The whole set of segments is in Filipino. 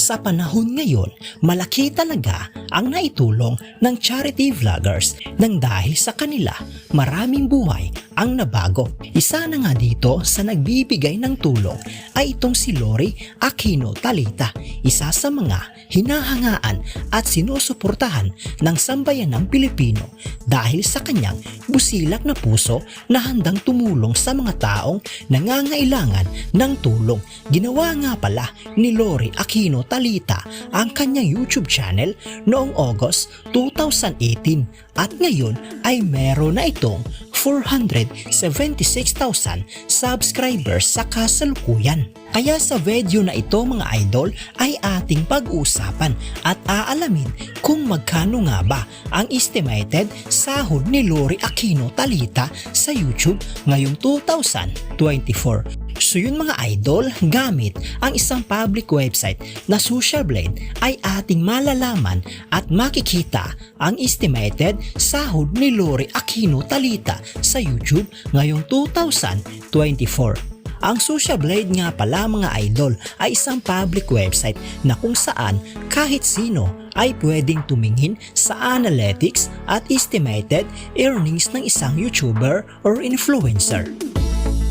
Sa panahon ngayon, malaki talaga ang naitulong ng charity vloggers nang dahil sa kanila maraming buhay ang nabago. Isa na nga dito sa nagbibigay ng tulong ay itong si Lori Aquino Talita, isa sa mga hinahangaan at sinusuportahan ng sambayanang Pilipino dahil sa kanyang busilak na puso na handang tumulong sa mga taong nangangailangan ng tulong. Ginawa nga pala ni Lori Aquino Talita ang kanyang YouTube channel noong August 2018 at ngayon ay meron na itong 476,000 subscribers sa kasalukuyan. Kaya sa video na ito mga idol ay ating pag-uusapan at aalamin kung magkano nga ba ang estimated sahod ni Lori Aquino Talita sa YouTube ngayong 2024. So yun mga idol, gamit ang isang public website na Social Blade ay ating malalaman at makikita ang estimated sahod ni Lori Aquino Talita sa YouTube ngayong 2024. Ang Social Blade nga pala mga idol ay isang public website na kung saan kahit sino ay pwedeng tumingin sa analytics at estimated earnings ng isang YouTuber or influencer.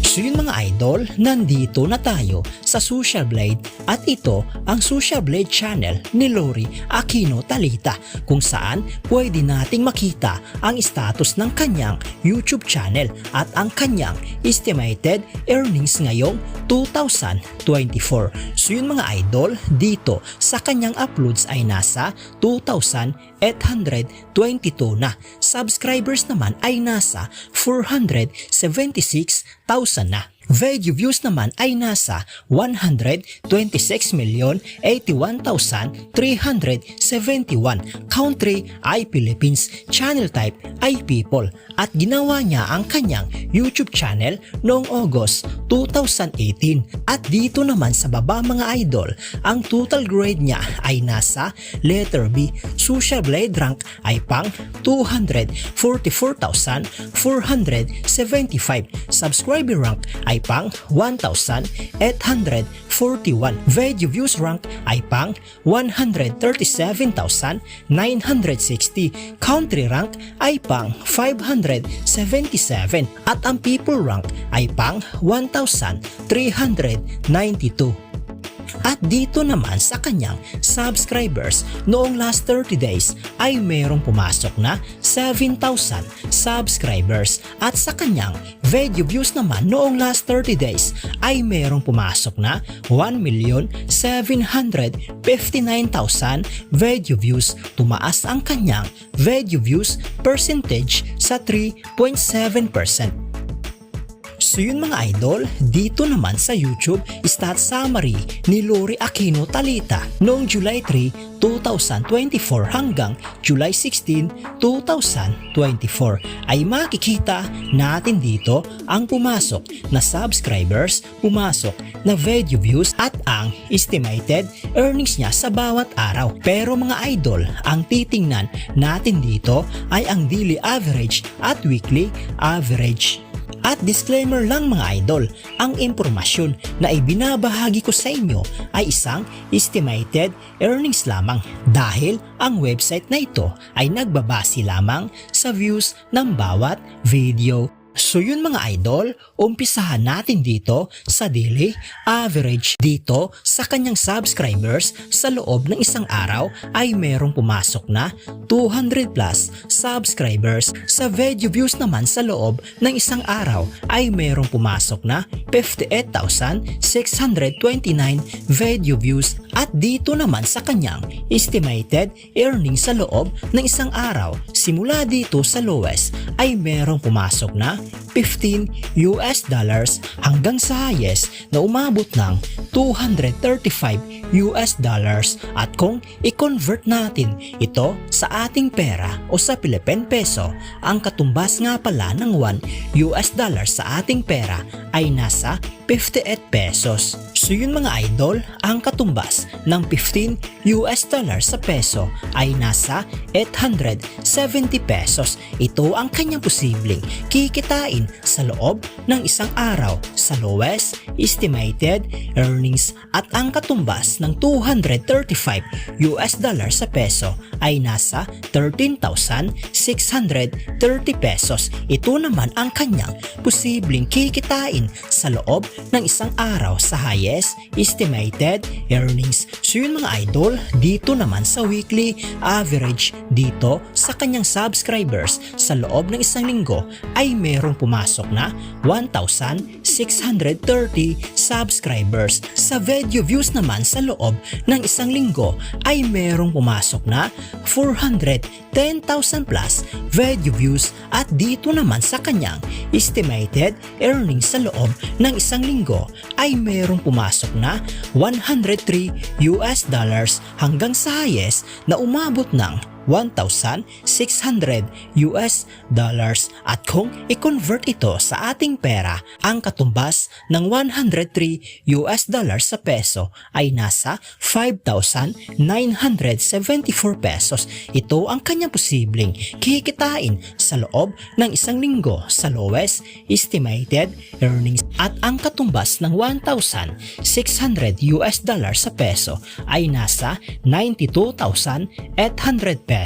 So yun mga idol, nandito na tayo sa Social Blade at ito ang Social Blade channel ni Lori Aquino Talita kung saan pwede nating makita ang status ng kanyang YouTube channel at ang kanyang estimated earnings ngayong 2024. So yun mga idol, dito sa kanyang uploads ay nasa 2,822 na. Subscribers naman ay nasa 476,000 na. Video views naman ay nasa 126,081,371. Country ay Philippines, channel type ay people at ginawa niya ang kanyang YouTube channel noong August 2018. At dito naman sa baba mga idol, ang total grade niya ay nasa letter B. Social Blade rank ay pang 244,475. Subscriber rank ay pang 1,841. Video views rank ay pang 137,960. Country rank ay pang 577 at ang people rank ay pang 1,392. At dito naman sa kanyang subscribers noong last 30 days ay merong pumasok na 7,000 subscribers at sa kanyang video views naman noong last 30 days ay merong pumasok na 1,759,000 video views. Tumaas ang kanyang video views percentage sa 3.7%. So yun mga idol, dito naman sa YouTube stat summary ni Lori Aquino Talita noong July 3, 2024 hanggang July 16, 2024 ay makikita natin dito ang pumasok na subscribers, pumasok na video views at ang estimated earnings niya sa bawat araw. Pero mga idol, ang titingnan natin dito ay ang daily average at weekly average. At disclaimer lang mga idol, ang impormasyon na ibinabahagi ko sa inyo ay isang estimated earnings lamang dahil ang website na ito ay nagbabase lamang sa views ng bawat video. So yun mga idol, umpisahan natin dito sa daily average. Dito sa kanyang subscribers sa loob ng isang araw ay merong pumasok na 200 plus subscribers. Sa video views naman sa loob ng isang araw ay merong pumasok na 58,629 video views. At dito naman sa kanyang estimated earnings sa loob ng isang araw, simula dito sa lowest ay merong pumasok na $15 hanggang sa highest na umabot ng $235 at kung i-convert natin ito sa ating pera o sa Philippine peso, ang katumbas nga pala ng $1 sa ating pera ay nasa 58 pesos. So yun mga idol, ang katumbas ng $15 US dollar sa peso ay nasa 870 pesos. Ito ang kanyang posibleng kikitain sa loob ng isang araw sa lowest estimated earnings at ang katumbas ng 235 US dollar sa peso ay nasa 13,630 pesos. Ito naman ang kanyang posibleng kikitain sa loob ng isang araw sa highest estimated earnings. So yun mga idol, dito naman sa weekly average dito sa kanyang subscribers sa loob ng isang linggo ay merong pumasok na 1,630 subscribers. Sa video views naman sa loob ng isang linggo ay merong pumasok na 410,000 plus video views at dito naman sa kanyang estimated earnings sa loob ng isang linggo ay merong pumasok na 103 US dollars hanggang sa highest na umabot ng 1,600 US dollars at kung i-convert ito sa ating pera, ang katumbas ng 103 US dollars sa peso ay nasa 5,974 pesos. Ito ang kanyang posibleng kikitain sa loob ng isang linggo sa lowest estimated earnings at ang katumbas ng 1,600 US dollars sa peso ay nasa 92,800 pesos.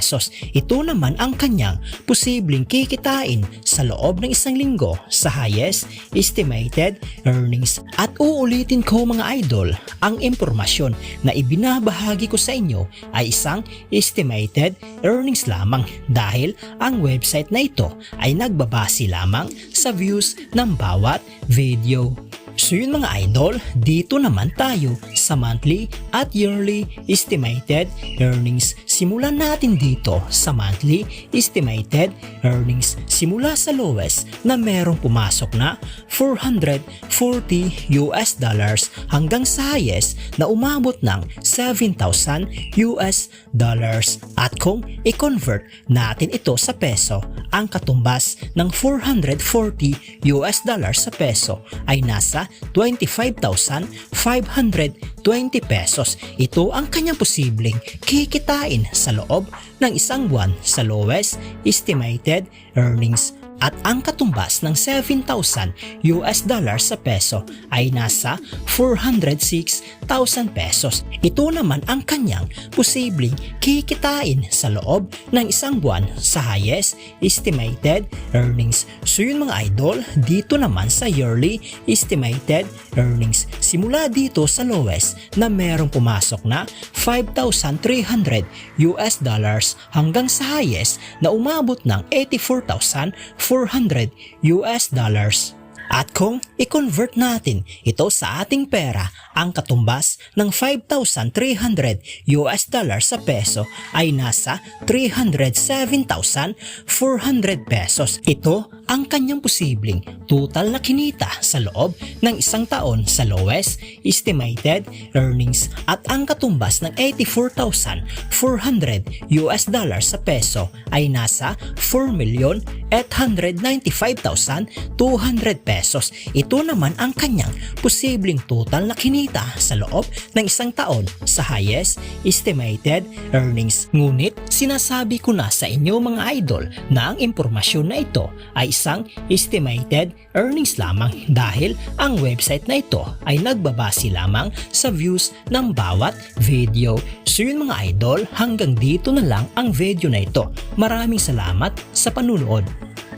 Ito naman ang kanyang posibleng kikitain sa loob ng isang linggo sa highest estimated earnings. At uulitin ko mga idol, ang impormasyon na ibinabahagi ko sa inyo ay isang estimated earnings lamang dahil ang website na ito ay nagbabase lamang sa views ng bawat video. So yun mga idol, dito naman tayo sa monthly at yearly estimated earnings. Simulan natin dito sa monthly estimated earnings. Simula sa lowest na merong pumasok na 440 US dollars hanggang sa highest na umabot ng 7,000 US dollars. At kung i-convert natin ito sa peso, ang katumbas ng 440 US dollars sa peso ay nasa 25,520 pesos. Ito ang kanyang posibleng kikitain sa loob ng isang buwan sa lowest estimated earnings. At ang katumbas ng 7,000 US dollars sa peso ay nasa 406,000 pesos. Ito naman ang kanyang posibleng kikitain sa loob ng isang buwan sa highest estimated earnings. So yun mga idol, dito naman sa yearly estimated earnings. Simula dito sa lowest na merong pumasok na 5,300 US dollars hanggang sa highest na umabot ng 84,400 US dollars. At kung i-convert natin ito sa ating pera, ang katumbas ng 5,300 US dollars sa peso ay nasa 307,400 pesos. Ito ang kanyang posibleng total na kinita sa loob ng isang taon sa lowest estimated earnings at ang katumbas ng 84,400 US dollars sa peso ay nasa 4,895,200 pesos. Ito naman ang kanyang posibleng total na kinita sa loob ng isang taon sa highest estimated earnings. Ngunit sinasabi ko na sa inyo mga idol na ang impormasyon na ito ay isang estimated earnings lamang dahil ang website na ito ay nagbabase lamang sa views ng bawat video. So yun mga idol, hanggang dito na lang ang video na ito. Maraming salamat sa panunood.